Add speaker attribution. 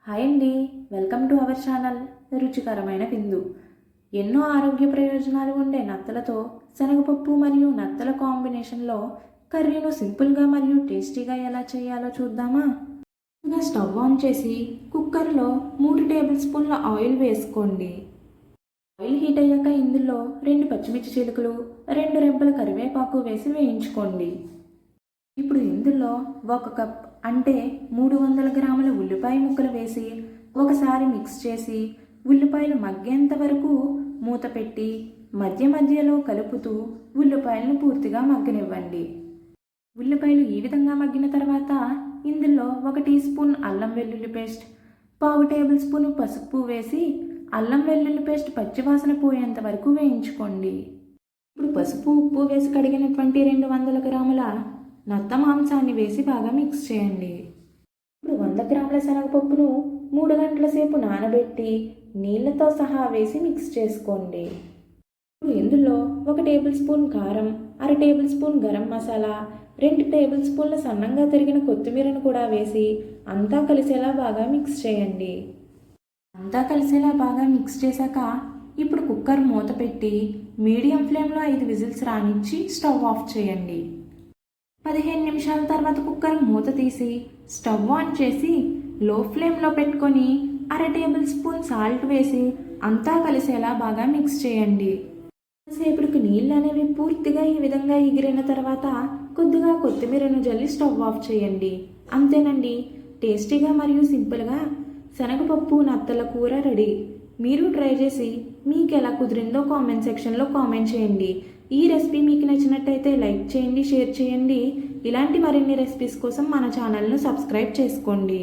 Speaker 1: Hi అండి, welcome to our channel రుచికరమైన విందు. ఎన్నో ఆరోగ్య ప్రయోజనాలు ఉండే నత్తలతో శనగపప్పు మరియు నత్తల కాంబినేషన్లో కర్రీను సింపుల్గా మరియు టేస్టీగా ఎలా చేయాలో చూద్దామా. ఇంకా స్టవ్ ఆన్ చేసి కుక్కర్లో 3 టేబుల్ స్పూన్ల ఆయిల్ వేసుకోండి. ఆయిల్ హీట్ అయ్యాక ఇందులో 2 పచ్చిమిర్చి చిలుకలు, 2 రెబ్బల కరివేపాకు వేసి వేయించుకోండి. ఇప్పుడు ఇందులో 1 కప్ అంటే 300 గ్రాముల ఉల్లిపాయ ముక్కలు వేసి ఒకసారి మిక్స్ చేసి ఉల్లిపాయలు మగ్గేంత వరకు మూత పెట్టి మధ్య మధ్యలో కలుపుతూ ఉల్లిపాయలను పూర్తిగా మగ్గనివ్వండి. ఉల్లిపాయలు ఈ విధంగా మగ్గిన తర్వాత ఇందులో 1 టీ స్పూన్ అల్లం వెల్లుల్లి పేస్ట్, 1/2 టేబుల్ స్పూన్ పసుపు వేసి అల్లం వెల్లుల్లి పేస్ట్ పచ్చివాసన పోయేంత వరకు వేయించుకోండి. ఇప్పుడు పసుపు ఉప్పు వేసి కడిగినటువంటి 200 గ్రాముల నత్త మాంసాన్ని వేసి బాగా మిక్స్ చేయండి. ఇప్పుడు 100 గ్రాముల శనగపప్పును 3 గంటల సేపు నానబెట్టి నీళ్లతో సహా వేసి మిక్స్ చేసుకోండి. ఇప్పుడు ఇందులో 1 టేబుల్ స్పూన్ కారం, 1/2 table spoon garam masala, 2 table స్పూన్ల సన్నంగా తరిగిన కొత్తిమీరను కూడా వేసి అంతా కలిసేలా బాగా మిక్స్ చేయండి. అంతా కలిసేలా బాగా మిక్స్ చేశాక ఇప్పుడు కుక్కర్ మూత పెట్టి మీడియం ఫ్లేమ్లో 5 విజిల్స్ రానిచ్చి స్టవ్ ఆఫ్ చేయండి. 15 నిమిషాల తర్వాత కుక్కర్ మూత తీసి స్టవ్ ఆన్ చేసి లో ఫ్లేమ్లో పెట్టుకొని 1/2 టేబుల్ స్పూన్ సాల్ట్ వేసి అంతా కలిసేలా బాగా మిక్స్ చేయండి. సేపటికి నీళ్ళు అనేవి పూర్తిగా ఈ విధంగా ఎగిరిన తర్వాత కొద్దిగా కొత్తిమీరను జల్లి స్టవ్ ఆఫ్ చేయండి. అంతేనండి, టేస్టీగా మరియు సింపుల్గా శనగపప్పు నత్తల కూర రెడీ. మీరు ట్రై చేసి మీకు ఎలా కుదిరిందో కామెంట్ సెక్షన్లో కామెంట్ చేయండి. ఈ రెసిపీ మీకు నచ్చినట్టయితే లైక్ చేయండి, షేర్ చేయండి. ఇలాంటి మరిన్ని రెసిపీస్ కోసం మన ఛానల్ను సబ్స్క్రైబ్ చేసుకోండి.